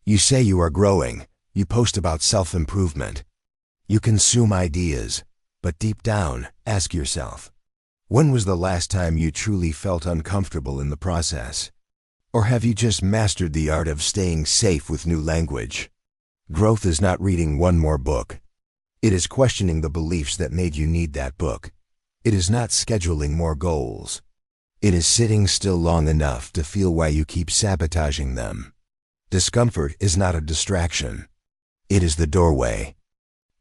You say you are growing, you post about self-improvement. You consume ideas, but deep down, ask yourself, when was the last time you truly felt uncomfortable in the process? Or have you just mastered the art of staying safe with new language? Growth is not reading one more book. It is questioning the beliefs that made you need that book. It is not scheduling more goals. It is sitting still long enough to feel why you keep sabotaging them. Discomfort is not a distraction. It is the doorway.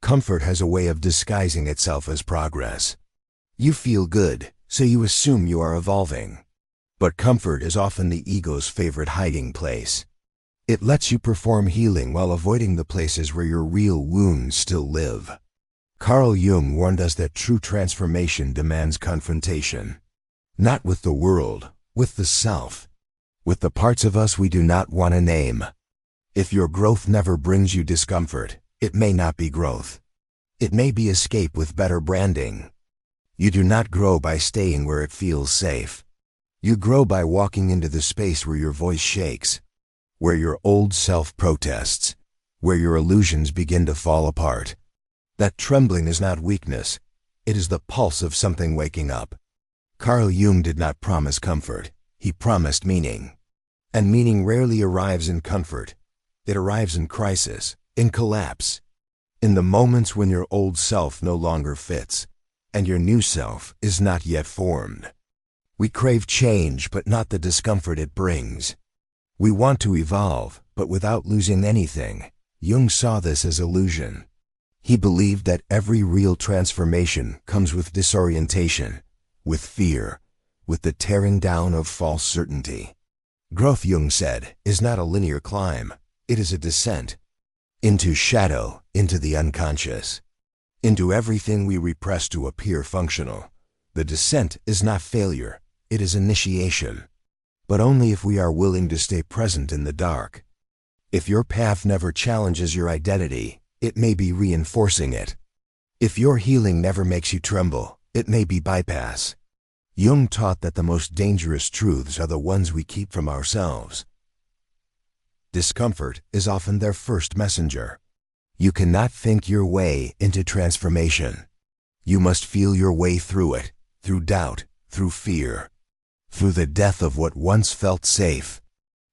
Comfort has a way of disguising itself as progress. You feel good, so you assume you are evolving. But comfort is often the ego's favorite hiding place. It lets you perform healing while avoiding the places where your real wounds still live. Carl Jung warned us that true transformation demands confrontation. Not with the world, with the self. With the parts of us we do not want to name. If your growth never brings you discomfort, it may not be growth. It may be escape with better branding. You do not grow by staying where it feels safe. You grow by walking into the space where your voice shakes, where your old self protests, where your illusions begin to fall apart. That trembling is not weakness. It is the pulse of something waking up. Carl Jung did not promise comfort. He promised meaning. And meaning rarely arrives in comfort. It arrives in crisis, in collapse, in the moments when your old self no longer fits, and your new self is not yet formed. We crave change, but not the discomfort it brings. We want to evolve, but without losing anything. Jung saw this as illusion. He believed that every real transformation comes with disorientation, with fear, with the tearing down of false certainty. Growth, Jung said, is not a linear climb. It is a descent. Into shadow, into the unconscious. Into everything we repress to appear functional. The descent is not failure. It is initiation. But only if we are willing to stay present in the dark. If your path never challenges your identity, it may be reinforcing it. If your healing never makes you tremble, it may be bypass. Jung taught that the most dangerous truths are the ones we keep from ourselves. Discomfort is often their first messenger. You cannot think your way into transformation. You must feel your way through it, through doubt, through fear, through the death of what once felt safe.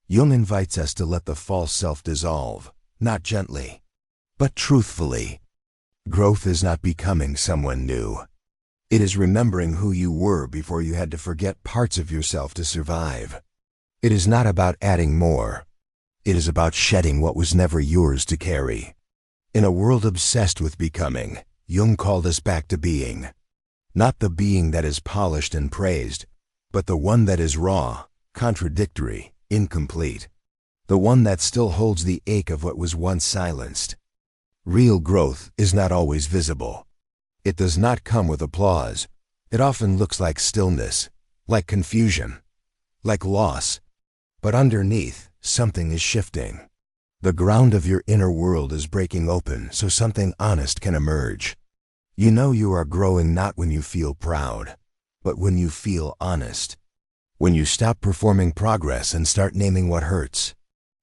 Jung invites us to let the false self dissolve, not gently, but truthfully. Growth is not becoming someone new. It is remembering who you were before you had to forget parts of yourself to survive. It is not about adding more. It is about shedding what was never yours to carry. In a world obsessed with becoming, Jung called us back to being. Not the being that is polished and praised, but the one that is raw, contradictory, incomplete. The one that still holds the ache of what was once silenced. Real growth is not always visible. It does not come with applause. It often looks like stillness, like confusion, like loss. But underneath, something is shifting. The ground of your inner world is breaking open so something honest can emerge. You know you are growing not when you feel proud, but when you feel honest. When you stop performing progress and start naming what hurts.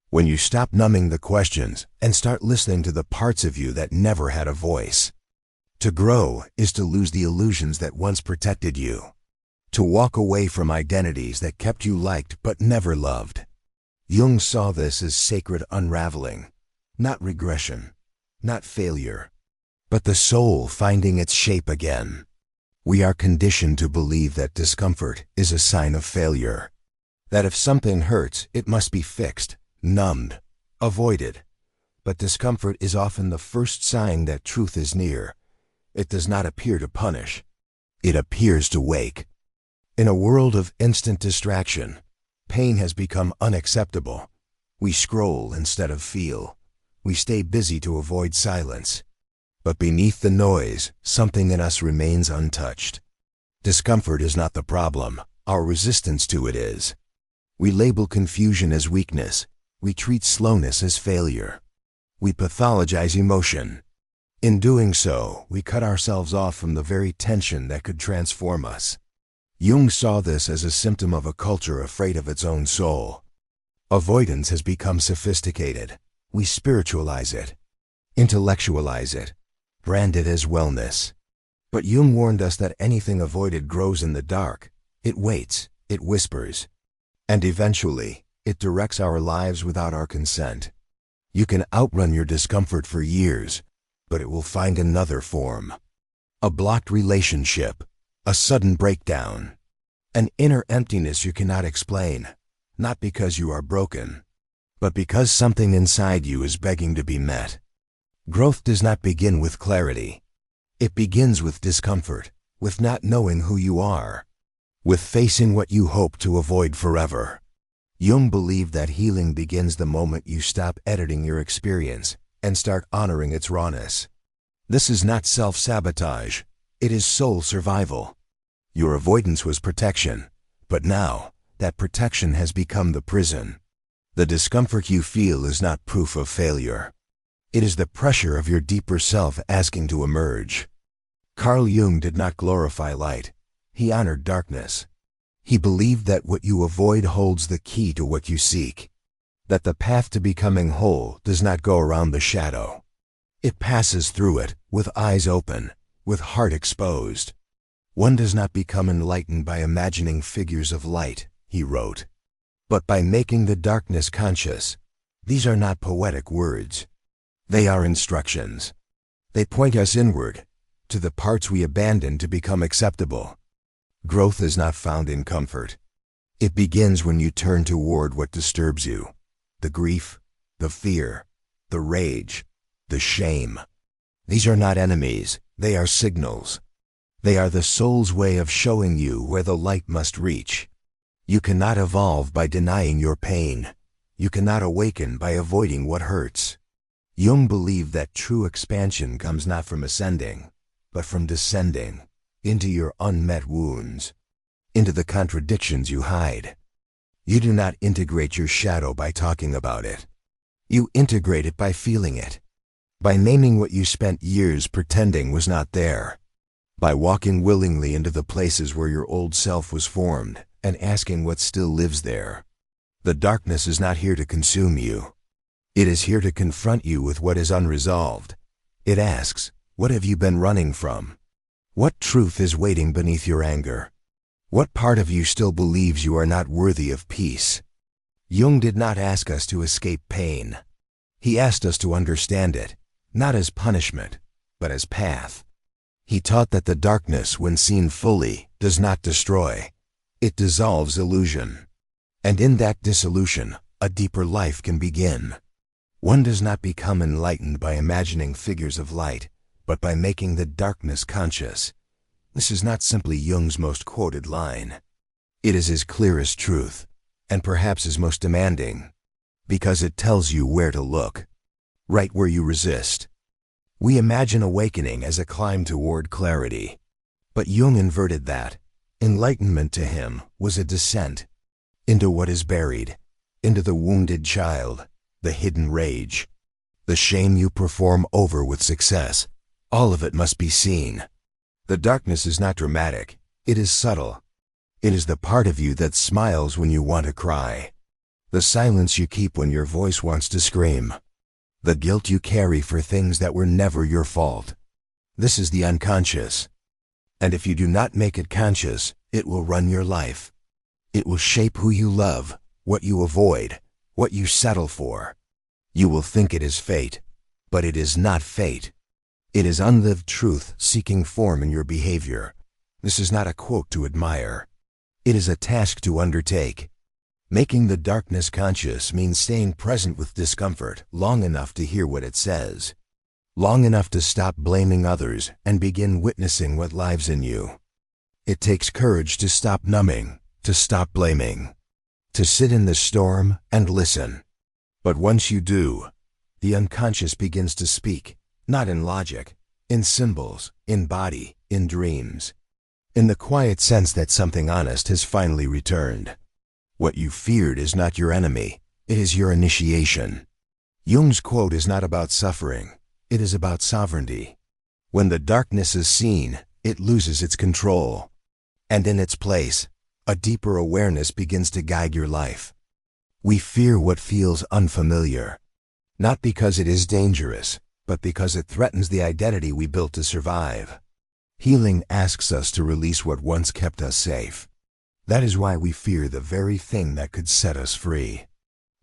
When you stop numbing the questions and start listening to the parts of you that never had a voice. To grow is to lose the illusions that once protected you. To walk away from identities that kept you liked but never loved. Jung saw this as sacred unraveling, not regression, not failure, but the soul finding its shape again. We are conditioned to believe that discomfort is a sign of failure. That if something hurts, it must be fixed, numbed, avoided. But discomfort is often the first sign that truth is near. It does not appear to punish. It appears to wake. In a world of instant distraction, pain has become unacceptable. We scroll instead of feel. We stay busy to avoid silence. But beneath the noise, something in us remains untouched. Discomfort is not the problem. Our resistance to it is. We label confusion as weakness. We treat slowness as failure. We pathologize emotion. In doing so, we cut ourselves off from the very tension that could transform us. Jung saw this as a symptom of a culture afraid of its own soul. Avoidance has become sophisticated. We spiritualize it, intellectualize it, brand it as wellness. But Jung warned us that anything avoided grows in the dark. It waits, it whispers, and eventually, it directs our lives without our consent. You can outrun your discomfort for years, but it will find another form. A blocked relationship, a sudden breakdown, an inner emptiness you cannot explain, not because you are broken, but because something inside you is begging to be met. Growth does not begin with clarity. It begins with discomfort, with not knowing who you are, with facing what you hope to avoid forever. Jung believed that healing begins the moment you stop editing your experience and start honoring its rawness. This is not self-sabotage, it is soul survival. Your avoidance was protection, but now, that protection has become the prison. The discomfort you feel is not proof of failure. It is the pressure of your deeper self asking to emerge. Carl Jung did not glorify light. He honored darkness. He believed that what you avoid holds the key to what you seek. That the path to becoming whole does not go around the shadow. It passes through it, with eyes open, with heart exposed. One does not become enlightened by imagining figures of light, he wrote, but by making the darkness conscious. These are not poetic words. They are instructions. They point us inward, to the parts we abandon to become acceptable. Growth is not found in comfort. It begins when you turn toward what disturbs you. The grief, the fear, the rage, the shame. These are not enemies, they are signals. They are the soul's way of showing you where the light must reach. You cannot evolve by denying your pain. You cannot awaken by avoiding what hurts. Jung believed that true expansion comes not from ascending, but from descending into your unmet wounds, into the contradictions you hide. You do not integrate your shadow by talking about it. You integrate it by feeling it, by naming what you spent years pretending was not there, by walking willingly into the places where your old self was formed and asking what still lives there. The darkness is not here to consume you. It is here to confront you with what is unresolved. It asks, what have you been running from? What truth is waiting beneath your anger? What part of you still believes you are not worthy of peace? Jung did not ask us to escape pain. He asked us to understand it, not as punishment, but as path. He taught that the darkness, when seen fully, does not destroy. It dissolves illusion. And in that dissolution, a deeper life can begin. One does not become enlightened by imagining figures of light, but by making the darkness conscious. This is not simply Jung's most quoted line. It is his clearest truth, and perhaps his most demanding, because it tells you where to look, right where you resist. We imagine awakening as a climb toward clarity, but Jung inverted that. Enlightenment to him was a descent into what is buried, into the wounded child, the hidden rage, the shame you perform over with success. All of it must be seen. The darkness is not dramatic, it is subtle. It is the part of you that smiles when you want to cry, the silence you keep when your voice wants to scream, the guilt you carry for things that were never your fault. This is the unconscious. And if you do not make it conscious, it will run your life. It will shape who you love, what you avoid, what you settle for. You will think it is fate, but it is not fate. It is unlived truth seeking form in your behavior. This is not a quote to admire. It is a task to undertake. Making the darkness conscious means staying present with discomfort long enough to hear what it says, long enough to stop blaming others and begin witnessing what lives in you. It takes courage to stop numbing, to stop blaming, to sit in the storm and listen. But once you do, the unconscious begins to speak, not in logic, in symbols, in body, in dreams, in the quiet sense that something honest has finally returned. What you feared is not your enemy, it is your initiation. Jung's quote is not about suffering, it is about sovereignty. When the darkness is seen, it loses its control. And in its place, a deeper awareness begins to guide your life. We fear what feels unfamiliar. Not because it is dangerous, but because it threatens the identity we built to survive. Healing asks us to release what once kept us safe. That is why we fear the very thing that could set us free.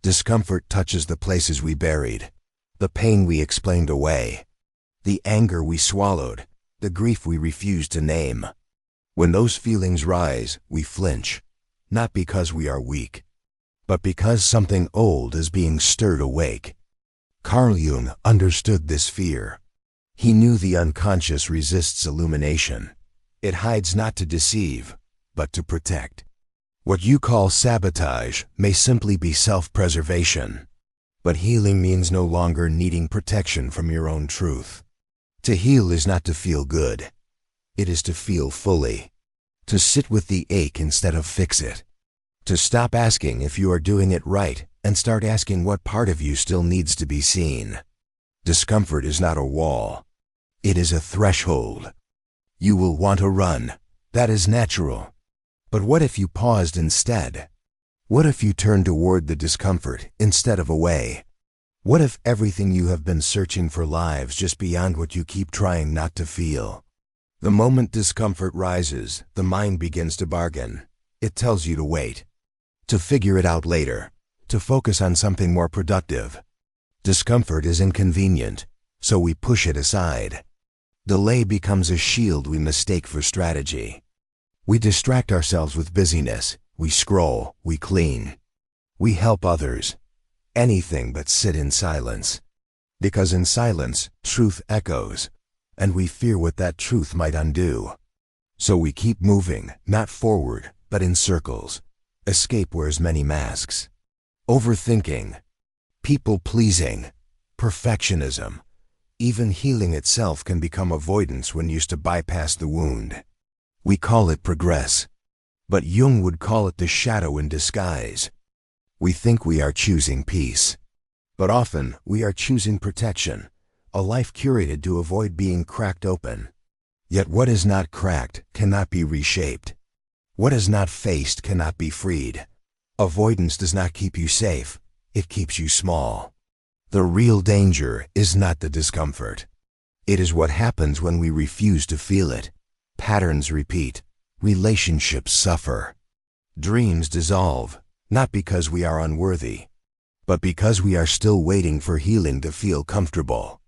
Discomfort touches the places we buried, the pain we explained away, the anger we swallowed, the grief we refused to name. When those feelings rise, we flinch, not because we are weak, but because something old is being stirred awake. Carl Jung understood this fear. He knew the unconscious resists illumination. It hides not to deceive, but to protect. What you call sabotage may simply be self-preservation, but healing means no longer needing protection from your own truth. To heal is not to feel good. It is to feel fully. To sit with the ache instead of fix it. To stop asking if you are doing it right and start asking what part of you still needs to be seen. Discomfort is not a wall. It is a threshold. You will want to run. That is natural. But what if you paused instead? What if you turned toward the discomfort instead of away? What if everything you have been searching for lies just beyond what you keep trying not to feel? The moment discomfort rises, the mind begins to bargain. It tells you to wait, to figure it out later, to focus on something more productive. Discomfort is inconvenient, so we push it aside. Delay becomes a shield we mistake for strategy. We distract ourselves with busyness. We scroll, we clean, we help others. Anything but sit in silence. Because in silence, truth echoes, and we fear what that truth might undo. So we keep moving, not forward, but in circles. Escape wears many masks. Overthinking, people-pleasing, perfectionism. Even healing itself can become avoidance when used to bypass the wound. We call it progress, but Jung would call it the shadow in disguise. We think we are choosing peace, but often we are choosing protection, a life curated to avoid being cracked open. Yet what is not cracked cannot be reshaped. What is not faced cannot be freed. Avoidance does not keep you safe, it keeps you small. The real danger is not the discomfort. It is what happens when we refuse to feel it. Patterns repeat, relationships suffer, dreams dissolve, not because we are unworthy, but because we are still waiting for healing to feel comfortable.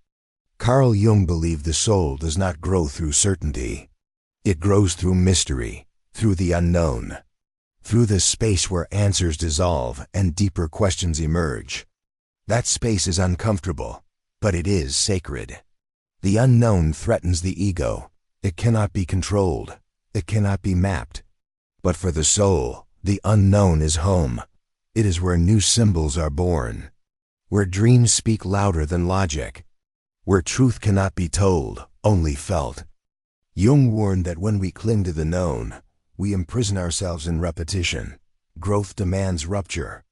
Carl Jung believed the soul does not grow through certainty. It grows through mystery, through the unknown, through the space where answers dissolve and deeper questions emerge. That space is uncomfortable, but it is sacred. The unknown threatens the ego. It cannot be controlled. It cannot be mapped. But for the soul, the unknown is home. It is where new symbols are born, where dreams speak louder than logic, where truth cannot be told, only felt. Jung warned that when we cling to the known, we imprison ourselves in repetition. Growth demands rupture,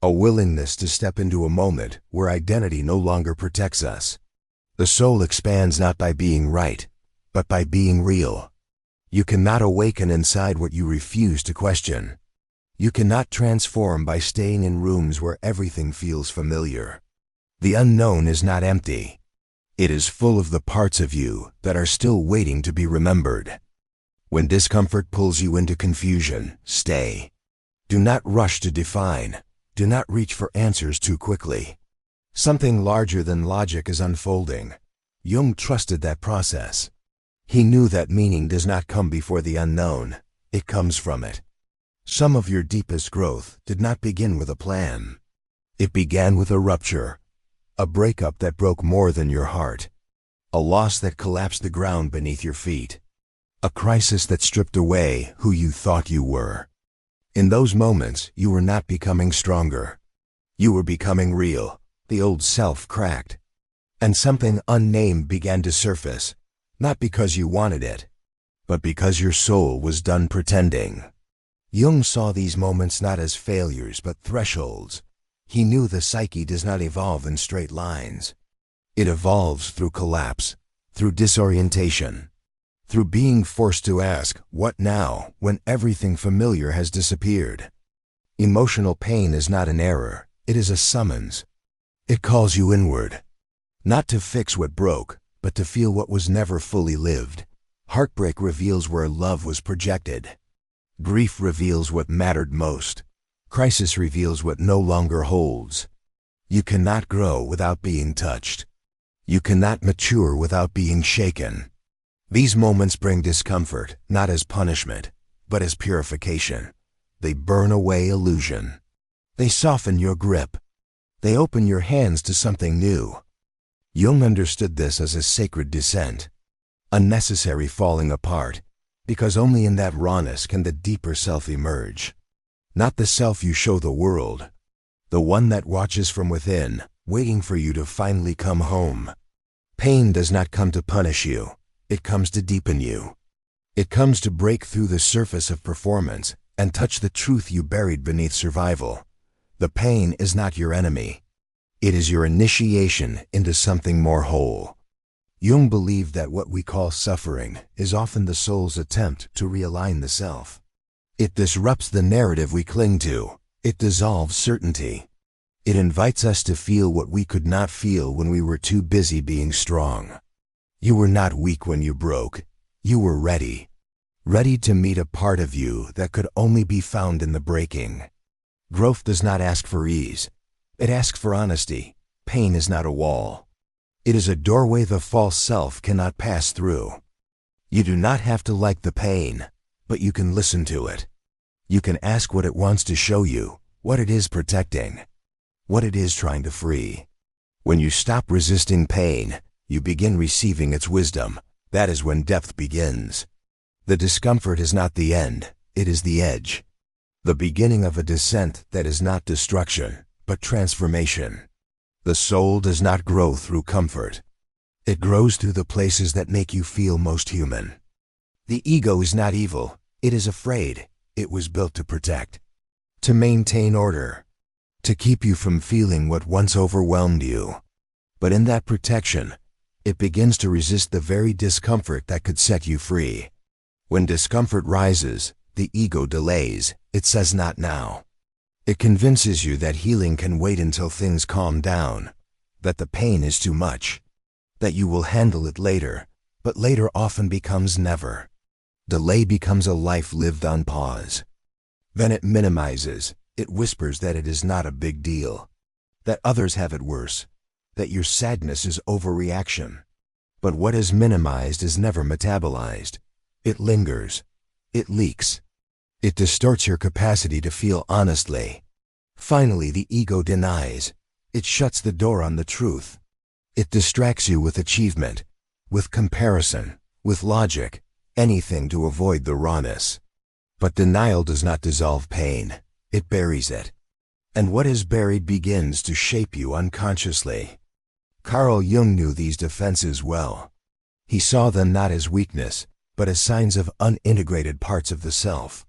a willingness to step into a moment where identity no longer protects us. The soul expands not by being right, but by being real. You cannot awaken inside what you refuse to question. You cannot transform by staying in rooms where everything feels familiar. The unknown is not empty. It is full of the parts of you that are still waiting to be remembered. When discomfort pulls you into confusion, stay. Do not rush to define. Do not reach for answers too quickly. Something larger than logic is unfolding. Jung trusted that process. He knew that meaning does not come before the unknown. It comes from it. Some of your deepest growth did not begin with a plan. It began with a rupture, a breakup that broke more than your heart, a loss that collapsed the ground beneath your feet, a crisis that stripped away who you thought you were. In those moments, you were not becoming stronger. You were becoming real. The old self cracked, and something unnamed began to surface, not because you wanted it, but because your soul was done pretending. Jung saw these moments not as failures but thresholds. He knew the psyche does not evolve in straight lines. It evolves through collapse, through disorientation, through being forced to ask, what now, when everything familiar has disappeared? Emotional pain is not an error, it is a summons. It calls you inward. Not to fix what broke, but to feel what was never fully lived. Heartbreak reveals where love was projected. Grief reveals what mattered most. Crisis reveals what no longer holds. You cannot grow without being touched. You cannot mature without being shaken. These moments bring discomfort, not as punishment, but as purification. They burn away illusion. They soften your grip. They open your hands to something new. Jung understood this as a sacred descent, a necessary falling apart, because only in that rawness can the deeper self emerge. Not the self you show the world, the one that watches from within, waiting for you to finally come home. Pain does not come to punish you. It comes to deepen you. It comes to break through the surface of performance and touch the truth you buried beneath survival. The pain is not your enemy. It is your initiation into something more whole. Jung believed that what we call suffering is often the soul's attempt to realign the self. It disrupts the narrative we cling to. It dissolves certainty. It invites us to feel what we could not feel when we were too busy being strong. You were not weak when you broke. You were ready. Ready to meet a part of you that could only be found in the breaking. Growth does not ask for ease. It asks for honesty. Pain is not a wall. It is a doorway the false self cannot pass through. You do not have to like the pain, but you can listen to it. You can ask what it wants to show you, what it is protecting, what it is trying to free. When you stop resisting pain, you begin receiving its wisdom. That is when depth begins. The discomfort is not the end, it is the edge. The beginning of a descent that is not destruction, but transformation. The soul does not grow through comfort. It grows through the places that make you feel most human. The ego is not evil, it is afraid. It was built to protect, to maintain order, to keep you from feeling what once overwhelmed you. But in that protection, it begins to resist the very discomfort that could set you free. When discomfort rises, the ego delays. It says not now. It convinces you that healing can wait until things calm down, that the pain is too much, that you will handle it later, but later often becomes never. Delay becomes a life lived on pause. Then it minimizes. It whispers that it is not a big deal, that others have it worse, that your sadness is overreaction. But what is minimized is never metabolized. It lingers. It leaks. It distorts your capacity to feel honestly. Finally, the ego denies. It shuts the door on the truth. It distracts you with achievement, with comparison, with logic, anything to avoid the rawness. But denial does not dissolve pain. It buries it. And what is buried begins to shape you unconsciously. Carl Jung knew these defenses well. He saw them not as weakness, but as signs of unintegrated parts of the self.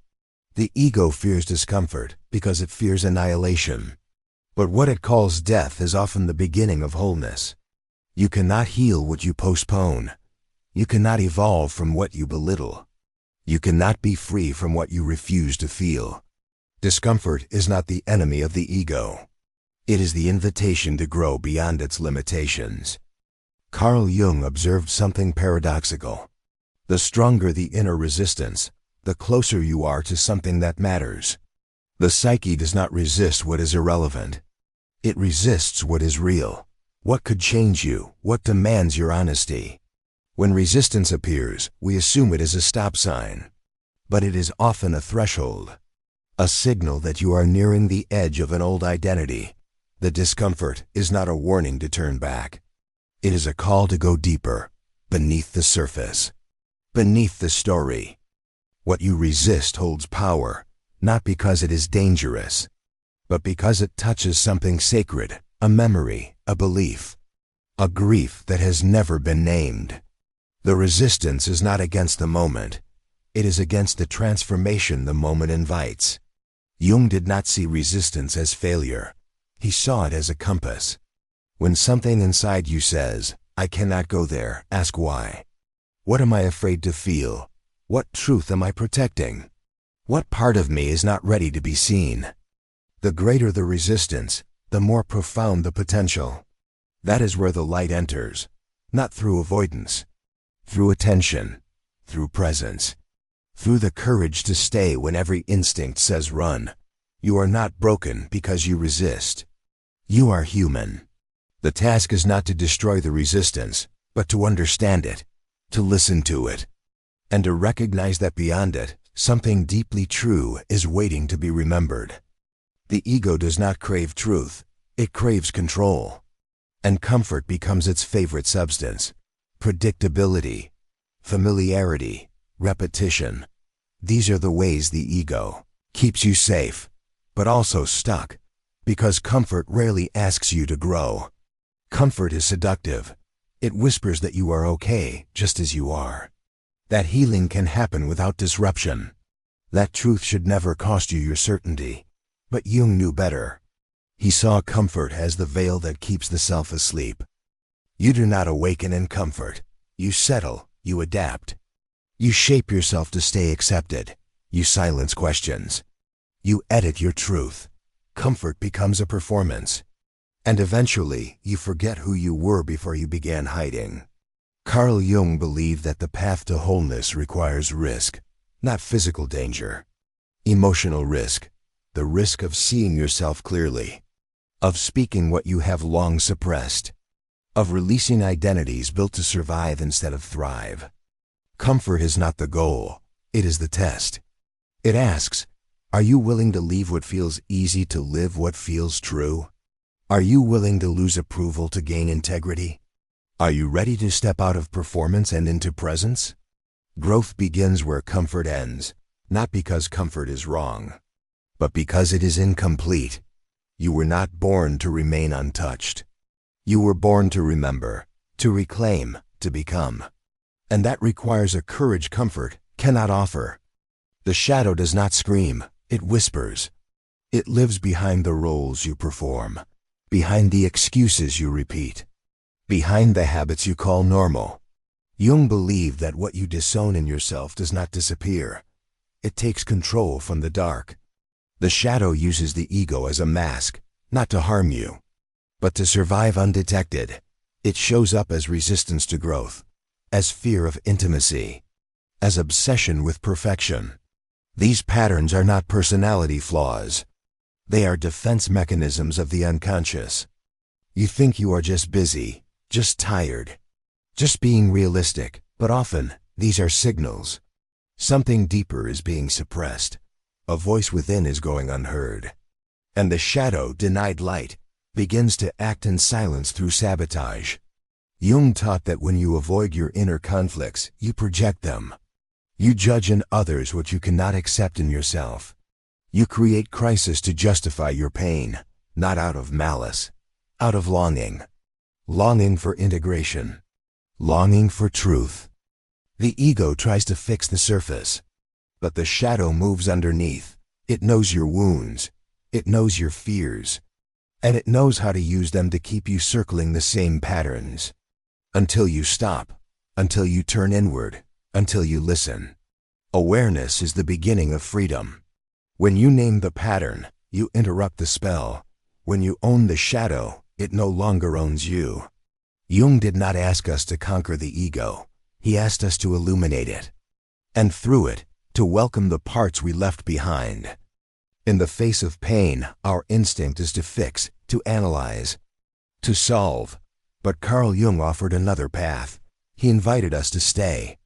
The ego fears discomfort because it fears annihilation. But what it calls death is often the beginning of wholeness. You cannot heal what you postpone. You cannot evolve from what you belittle. You cannot be free from what you refuse to feel. Discomfort is not the enemy of the ego. It is the invitation to grow beyond its limitations. Carl Jung observed something paradoxical. The stronger the inner resistance, the closer you are to something that matters. The psyche does not resist what is irrelevant. It resists what is real. What could change you? What demands your honesty? When resistance appears, we assume it is a stop sign. But it is often a threshold, a signal that you are nearing the edge of an old identity. The discomfort is not a warning to turn back. It is a call to go deeper, beneath the surface, beneath the story. What you resist holds power, not because it is dangerous, but because it touches something sacred, a memory, a belief, a grief that has never been named. The resistance is not against the moment. It is against the transformation the moment invites. Jung did not see resistance as failure. He saw it as a compass. When something inside you says, "I cannot go there," ask why. What am I afraid to feel? What truth am I protecting? What part of me is not ready to be seen? The greater the resistance, the more profound the potential. That is where the light enters, not through avoidance, through attention, through presence, through the courage to stay when every instinct says run. You are not broken because you resist. You are human. The task is not to destroy the resistance, but to understand it, to listen to it, and to recognize that beyond it, something deeply true is waiting to be remembered. The ego does not crave truth, it craves control. And comfort becomes its favorite substance. Predictability, familiarity, repetition. These are the ways the ego keeps you safe, but also stuck, because comfort rarely asks you to grow. Comfort is seductive. It whispers that you are okay just as you are. That healing can happen without disruption. That truth should never cost you your certainty. But Jung knew better. He saw comfort as the veil that keeps the self asleep. You do not awaken in comfort. You settle, you adapt. You shape yourself to stay accepted. You silence questions. You edit your truth. Comfort becomes a performance. And eventually, you forget who you were before you began hiding. Carl Jung believed that the path to wholeness requires risk, not physical danger. Emotional risk, the risk of seeing yourself clearly, of speaking what you have long suppressed, of releasing identities built to survive instead of thrive. Comfort is not the goal, it is the test. It asks, are you willing to leave what feels easy to live what feels true? Are you willing to lose approval to gain integrity? Are you ready to step out of performance and into presence? Growth begins where comfort ends, not because comfort is wrong, but because it is incomplete. You were not born to remain untouched. You were born to remember, to reclaim, to become. And that requires a courage comfort cannot offer. The shadow does not scream, it whispers. It lives behind the roles you perform, behind the excuses you repeat, behind the habits you call normal. Jung believed that what you disown in yourself does not disappear. It takes control from the dark. The shadow uses the ego as a mask, not to harm you, but to survive undetected. It shows up as resistance to growth, as fear of intimacy, as obsession with perfection. These patterns are not personality flaws. They are defense mechanisms of the unconscious. You think you are just busy, just tired, just being realistic, but often these are signals. Something deeper is being suppressed. A voice within is going unheard. And the shadow, denied light, begins to act in silence through sabotage. Jung taught that when you avoid your inner conflicts, you project them. You judge in others what you cannot accept in yourself. You create crises to justify your pain, not out of malice, out of longing. Longing for integration. Longing for truth. The ego tries to fix the surface, but the shadow moves underneath. It knows your wounds. It knows your fears. And it knows how to use them to keep you circling the same patterns. Until you stop. Until you turn inward. Until you listen. Awareness is the beginning of freedom. When you name the pattern, you interrupt the spell. When you own the shadow, it no longer owns you. Jung did not ask us to conquer the ego. He asked us to illuminate it. And through it, to welcome the parts we left behind. In the face of pain, our instinct is to fix, to analyze, to solve. But Carl Jung offered another path. He invited us to stay.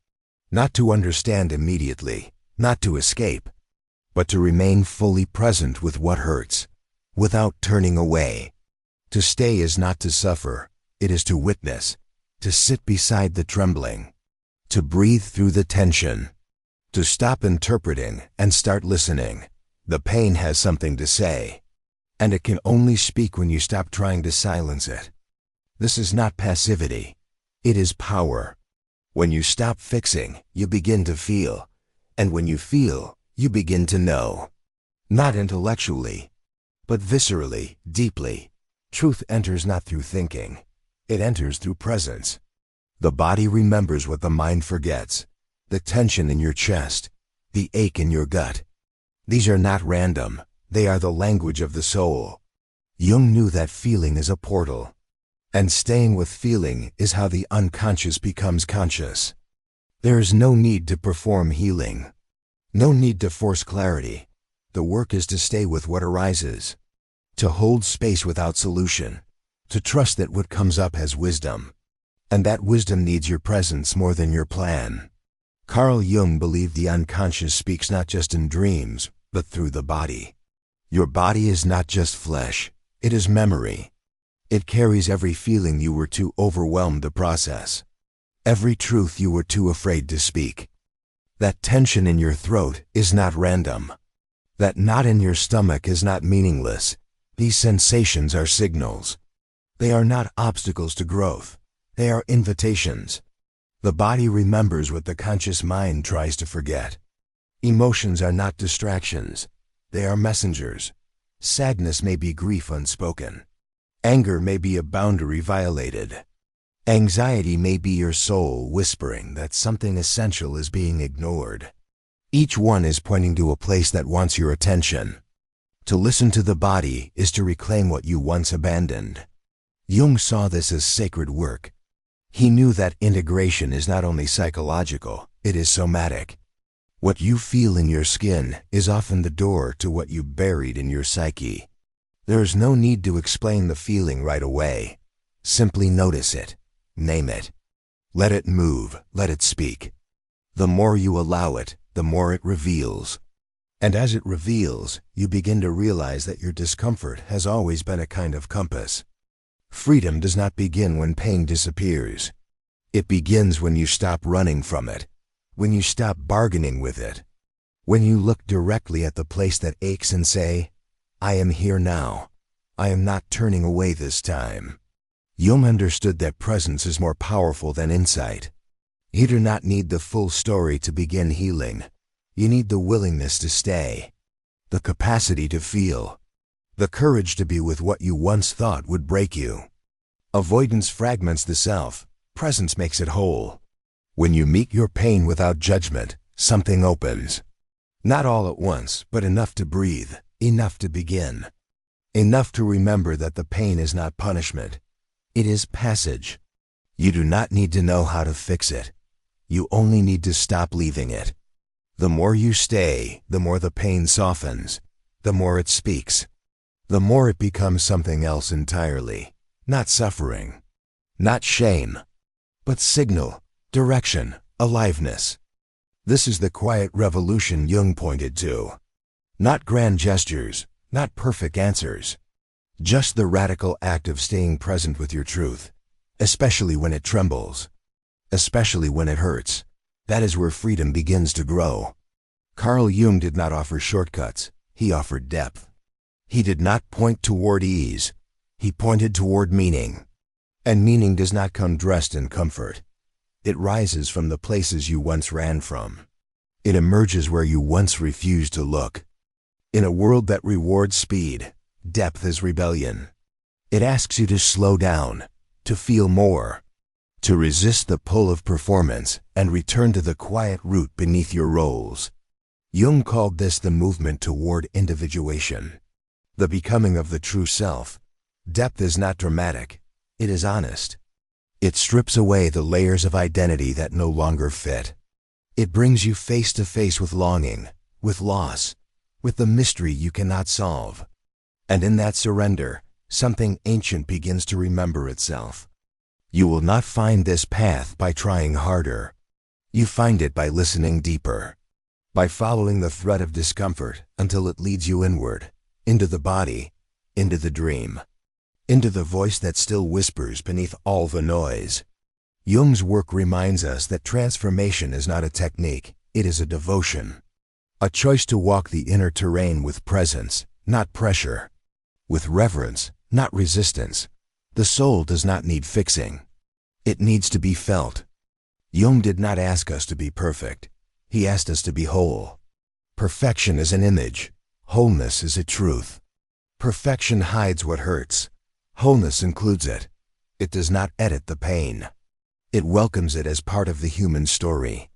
Not to understand immediately, not to escape, but to remain fully present with what hurts, without turning away. To stay is not to suffer, it is to witness, to sit beside the trembling, to breathe through the tension, to stop interpreting and start listening. The pain has something to say, and it can only speak when you stop trying to silence it. This is not passivity, it is power. When you stop fixing, you begin to feel, and when you feel, you begin to know. Not intellectually, but viscerally, deeply. Truth enters not through thinking, it enters through presence. The body remembers what the mind forgets. The tension in your chest, the ache in your gut. These are not random, they are the language of the soul. Jung knew that feeling is a portal, and staying with feeling is how the unconscious becomes conscious. There is no need to perform healing, no need to force clarity. The work is to stay with what arises, to hold space without solution, to trust that what comes up has wisdom, and that wisdom needs your presence more than your plan. Carl Jung believed the unconscious speaks not just in dreams, but through the body. Your body is not just flesh, it is memory. It carries every feeling you were too overwhelmed to process, every truth you were too afraid to speak. That tension in your throat is not random. That knot in your stomach is not meaningless. These sensations are signals. They are not obstacles to growth. They are invitations. The body remembers what the conscious mind tries to forget. Emotions are not distractions. They are messengers. Sadness may be grief unspoken. Anger may be a boundary violated. Anxiety may be your soul whispering that something essential is being ignored. Each one is pointing to a place that wants your attention. To listen to the body is to reclaim what you once abandoned. Jung saw this as sacred work. He knew that integration is not only psychological, it is somatic. What you feel in your skin is often the door to what you buried in your psyche. There is no need to explain the feeling right away. Simply notice it. Name it. Let it move. Let it speak. The more you allow it, the more it reveals. And as it reveals, you begin to realize that your discomfort has always been a kind of compass. Freedom does not begin when pain disappears. It begins when you stop running from it, when you stop bargaining with it, when you look directly at the place that aches and say, I am here now. I am not turning away this time. Jung understood that presence is more powerful than insight. You do not need the full story to begin healing. You need the willingness to stay, the capacity to feel, the courage to be with what you once thought would break you. Avoidance fragments the self. Presence makes it whole. When you meet your pain without judgment, something opens. Not all at once, but enough to breathe, enough to begin. Enough to remember that the pain is not punishment. It is passage. You do not need to know how to fix it. You only need to stop leaving it. The more you stay, the more the pain softens, the more it speaks, the more it becomes something else entirely. Not suffering, not shame, but signal, direction, aliveness. This is the quiet revolution Jung pointed to. Not grand gestures, not perfect answers. Just the radical act of staying present with your truth, especially when it trembles, especially when it hurts. That is where freedom begins to grow. Carl Jung did not offer shortcuts. He offered depth. He did not point toward ease. He pointed toward meaning. And meaning does not come dressed in comfort. It rises from the places you once ran from. It emerges where you once refused to look. In a world that rewards speed, depth is rebellion. It asks you to slow down, to feel more, to resist the pull of performance and return to the quiet root beneath your roles. Jung called this the movement toward individuation, the becoming of the true self. Depth is not dramatic, it is honest. It strips away the layers of identity that no longer fit. It brings you face to face with longing, with loss, with the mystery you cannot solve. And in that surrender, something ancient begins to remember itself. You will not find this path by trying harder. You find it by listening deeper, by following the thread of discomfort until it leads you inward, into the body, into the dream, into the voice that still whispers beneath all the noise. Jung's work reminds us that transformation is not a technique, it is a devotion. A choice to walk the inner terrain with presence, not pressure. With reverence, not resistance. The soul does not need fixing. It needs to be felt. Jung did not ask us to be perfect. He asked us to be whole. Perfection is an image. Wholeness is a truth. Perfection hides what hurts. Wholeness includes it. It does not edit the pain. It welcomes it as part of the human story.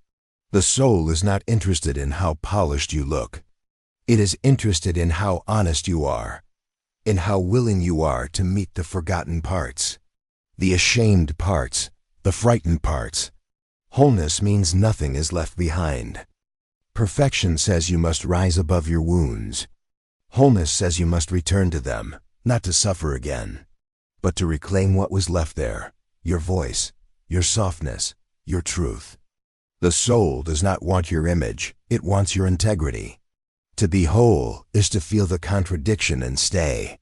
The soul is not interested in how polished you look. It is interested in how honest you are. in how willing you are to meet the forgotten parts, the ashamed parts, the frightened parts. Wholeness means nothing is left behind. Perfection says you must rise above your wounds. Wholeness says you must return to them, not to suffer again, but to reclaim what was left there, your voice, your softness, your truth. The soul does not want your image, it wants your integrity. To be whole is to feel the contradiction and stay,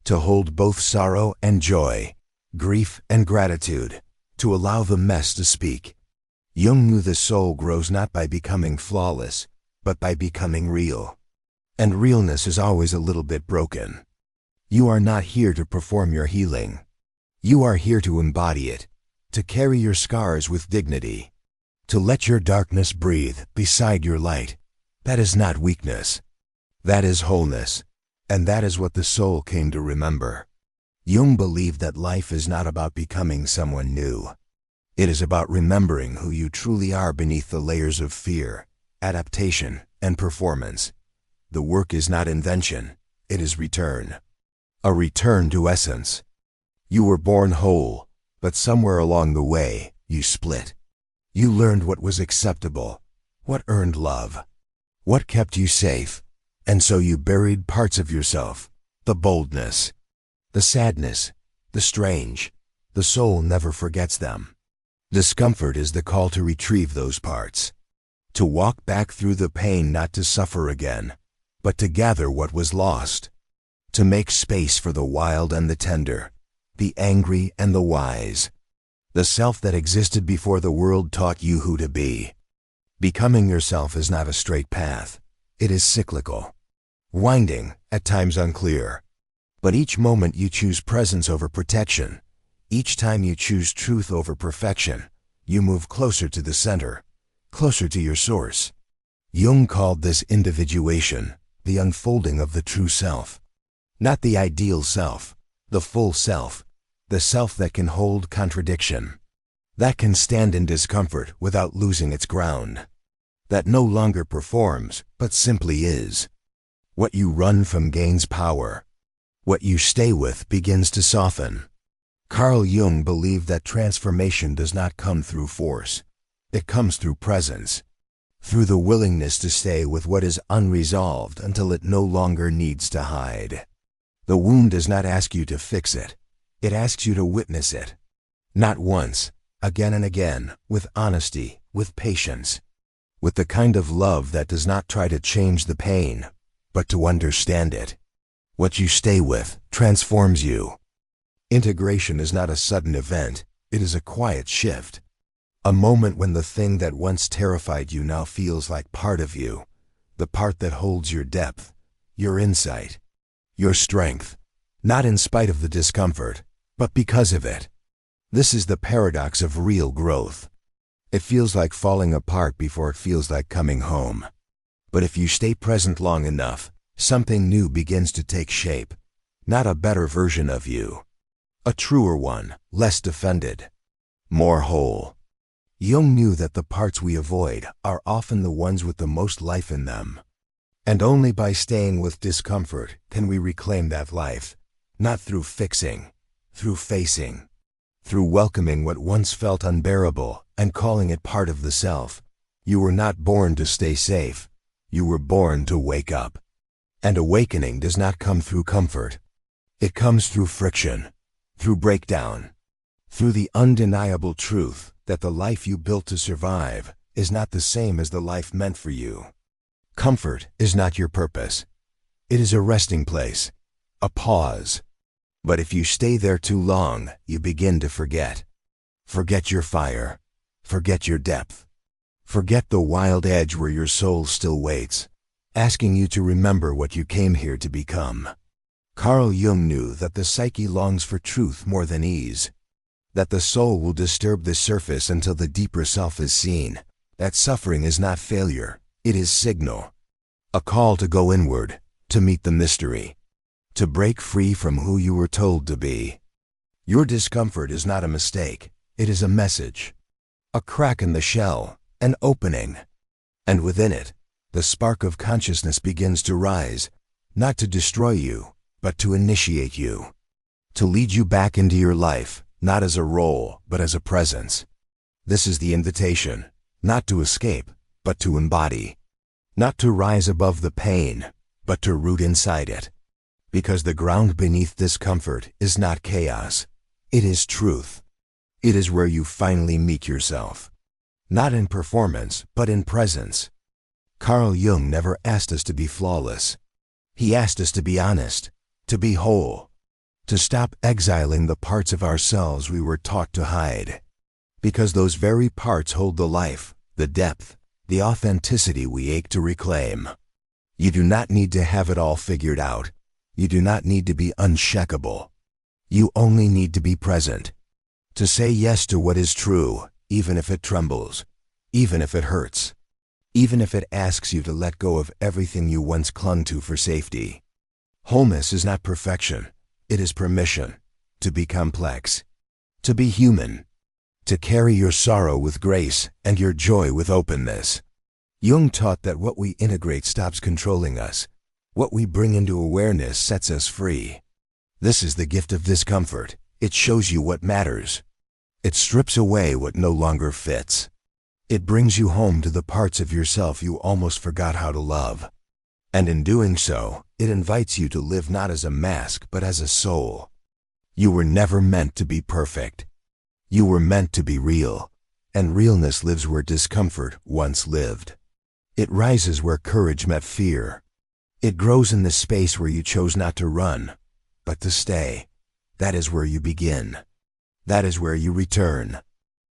to hold both sorrow and joy, grief and gratitude, to allow the mess to speak. Jung knew the soul grows not by becoming flawless, but by becoming real. And realness is always a little bit broken. You are not here to perform your healing. You are here to embody it, to carry your scars with dignity, to let your darkness breathe beside your light. That is not weakness. That is wholeness, and that is what the soul came to remember. Jung believed that life is not about becoming someone new. It is about remembering who you truly are beneath the layers of fear, adaptation, and performance. The work is not invention, it is return. A return to essence. You were born whole, but somewhere along the way, you split. You learned what was acceptable, what earned love, what kept you safe, and so you buried parts of yourself, the boldness, the sadness, the strange. The soul never forgets them. Discomfort is the call to retrieve those parts, to walk back through the pain, not to suffer again, but to gather what was lost, to make space for the wild and the tender, the angry and the wise, the self that existed before the world taught you who to be. Becoming yourself is not a straight path. It is cyclical, winding, at times unclear. But each moment you choose presence over protection, each time you choose truth over perfection, you move closer to the center, closer to your source. Jung called this individuation, the unfolding of the true self. Not the ideal self, the full self, the self that can hold contradiction, that can stand in discomfort without losing its ground, that no longer performs, but simply is. What you run from gains power. What you stay with begins to soften. Carl Jung believed that transformation does not come through force. It comes through presence, through the willingness to stay with what is unresolved until it no longer needs to hide. The wound does not ask you to fix it. It asks you to witness it. Not once, again and again, with honesty, with patience, with the kind of love that does not try to change the pain, but to understand it. What you stay with transforms you. Integration is not a sudden event, it is a quiet shift. A moment when the thing that once terrified you now feels like part of you, the part that holds your depth, your insight, your strength, not in spite of the discomfort, but because of it. This is the paradox of real growth. It feels like falling apart before it feels like coming home. But if you stay present long enough, something new begins to take shape. Not a better version of you. A truer one, less defended, more whole. Jung knew that the parts we avoid are often the ones with the most life in them. And only by staying with discomfort can we reclaim that life. Not through fixing, through facing, through welcoming what once felt unbearable and calling it part of the self. You were not born to stay safe. You were born to wake up. And awakening does not come through comfort. It comes through friction, through breakdown, through the undeniable truth that the life you built to survive is not the same as the life meant for you. Comfort is not your purpose. It is a resting place, a pause. But if you stay there too long, you begin to forget. Forget your fire. Forget your depth. Forget the wild edge where your soul still waits, asking you to remember what you came here to become. Carl Jung knew that the psyche longs for truth more than ease, that the soul will disturb the surface until the deeper self is seen, that suffering is not failure, it is signal. A call to go inward, to meet the mystery, to break free from who you were told to be. Your discomfort is not a mistake, it is a message. A crack in the shell, an opening. And within it, the spark of consciousness begins to rise, not to destroy you, but to initiate you. To lead you back into your life, not as a role, but as a presence. This is the invitation, not to escape, but to embody. Not to rise above the pain, but to root inside it. Because the ground beneath discomfort is not chaos. It is truth. It is where you finally meet yourself. Not in performance, but in presence. Carl Jung never asked us to be flawless. He asked us to be honest, to be whole, to stop exiling the parts of ourselves we were taught to hide. Because those very parts hold the life, the depth, the authenticity we ache to reclaim. You do not need to have it all figured out. You do not need to be unshakable. You only need to be present. To say yes to what is true, even if it trembles, even if it hurts, even if it asks you to let go of everything you once clung to for safety. Wholeness is not perfection. It is permission to be complex, to be human, to carry your sorrow with grace and your joy with openness. Jung taught that what we integrate stops controlling us. What we bring into awareness sets us free. This is the gift of discomfort. It shows you what matters. It strips away what no longer fits. It brings you home to the parts of yourself you almost forgot how to love. And in doing so, it invites you to live not as a mask, but as a soul. You were never meant to be perfect. You were meant to be real, and realness lives where discomfort once lived. It rises where courage met fear. It grows in the space where you chose not to run, but to stay. That is where you begin. That is where you return.